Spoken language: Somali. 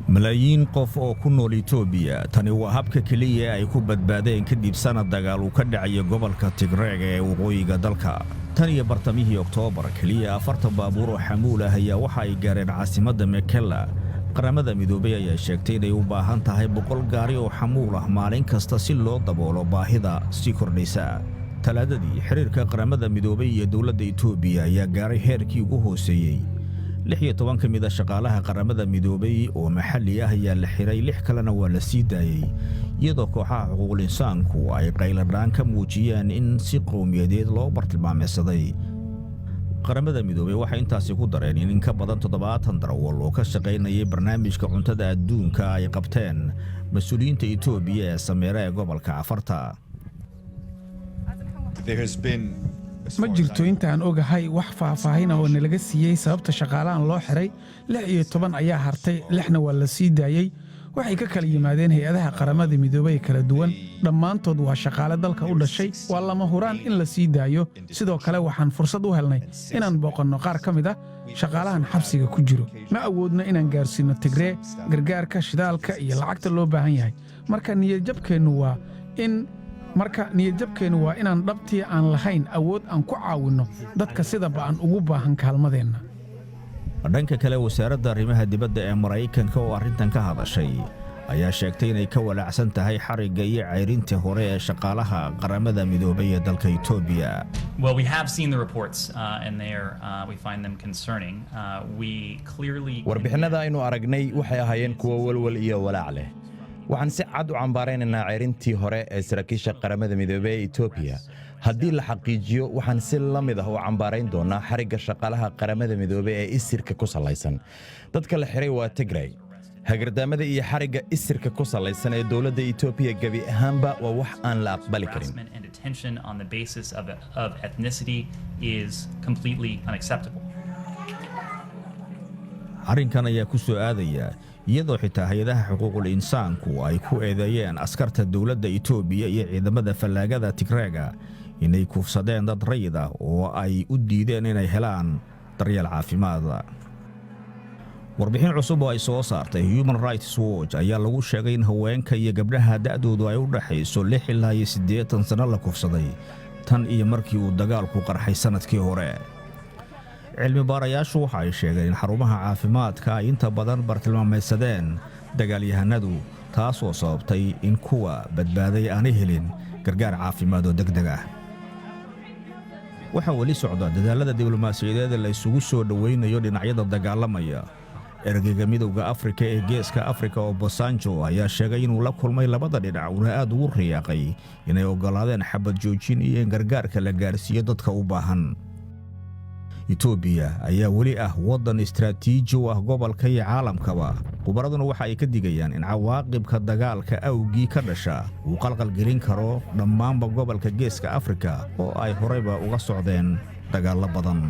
malaayiin qof oo ku nool Itoobiya tani waa habka kaliya ay ku badbaadeen kadib sanad dagaal uu ka dhacay gobolka Tigray ee waqooyiga dalka. tan iyo bartamihii Oktoobar kaliya 40 baabuur oo xamuul ah ayaa waxa ay gaareen caasimadda Mekelle. qaramada midoobay ayaa sheegtay inay u baahan tahay 100 gaari oo xamuul ah maalin kasta si loo daboolo baahida sii kordhaysa. talaadadii xiriirka qaramada midoobay iyo dawladda Itoobiya ayaa gaaray heerkii ugu hooseeyay. 16 ka mid ah shaqaalaha qaramada midoobay oo maxalli ah ayaa la xiray, 6 kalena waa la sii daayay, iyadoo kooxaha xuquuqul insaanku ay qayladhaan ka muujiyeen in si qowmiyadeed loo bartilmaameedsaday. qaramada midoobay waxay intaasi ku dareen in ka badan 70 darawal oo ka shaqaynayay barnaamijka cuntada adduunka ay qabteen mas'uuliyiinta Itoobiya ee sameeya gobolka Afarta. ma jirto intaan ogahay wax faahfaahin oo nalaga siiyay sababta shaqaalahan loo xiray. 16 ayaa hartay, 6na waa la sii daayay. waxay ka kala yimaadeen hay'adaha qaramada midoobay kala duwan, dhammaantood waa shaqaale dalka u dhashay. waa lama huraan in la sii daayo. sidoo kale waxaan fursad u helnay inaan booqanno qaar ka mid ah shaqaalahan xabsiga ku jiro. ma awoodno inaan gaarsiino Tigray gargaarka shidaalka iyo lacagta loo baahan yahay. marka niyadjabkeenu waa inaan dhabtii aan lahayn awood aan ku caawinno dadka sida ba'an ugu baahan kaalmadeenna. dhanka kale wasaaradda arrimaha dibadda ee Maraykanka oo arrintan ka hadashay ayaa sheegtay inay ka walaacsan tahay xarigga iyo cayrinta hore ee shaqaalaha qaramada midoobay ee dalka Itoobiya. Well, we have seen the reports and we find them concerning. We clearly warbixinada aynu aragnay waxay ahaayeen kuwo walwal iyo walaac leh. waxaan si cad u cambaaraynaynaa ceyrintii hore ee saraakiisha qaramada midoobay ee Itoobiya. haddii la xaqiijiyo waxaan si la mid ah u cambaarayn doonaa xarigga shaqaalaha qaramada midoobay ee isirka ku salaysan. dadka la xiray waa Tigray. hagardaamada iyo xarigga isirka ku salaysan ee dawladda Itoobiya gabi ahaanba waa wax aan la aqbali karin. arrinkan ayaa ku soo aadaya iyadoo xitaa hay'adaha xuquuqul insaanku ay ku eedeeyeen askarta dawladda Itoobiya iyo ciidamada fallaagada Tigrayga inay kufsadeen dad rayid ah oo ay u diideen inay helaan daryeel caafimaad. warbixin cusub oo ay soo saartay Human Rights Watch ayaa lagu sheegay in haweenka iyo gabdhaha da'doodu ay u dhaxayso 6 ilaa 80 sano la kufsaday tan iyo markii uu dagaalku qarxay sanadkii hore. cilmi baarayaashu waxa ay sheegeen in xarumaha caafimaadka ay inta badan bartilmaameedsadeen dagaalyahanadu, taasoo sababtay in kuwa badbaaday aanay helin gargaar caafimaad oo degdeg ah. waxaa weli socda dadaalada diblomaasiyadeed ee la isugu soo dhaweynayo dhinacyada dagaalamaya. ergeyga midowga Afrika ee geeska Afrika oo Bosanjo ayaa sheegay inuu la kulmay labada dhinac una aad ugu riyaaqay inay ogolaadeen xabad joojin iyo in gargaarka la gaarsiiyo dadka u baahan. Itoobiya ayaa weli ah waddan istiraatiiji u ah gobolka iyo caalamkaba. khubaraduna waxa ay ka digayaan in cawaaqibka dagaalka awgii ka dhasha uu qalqal gelin karo dhammaanba gobolka geeska Afrika oo ay horeyba uga socdeen dagaalo badan.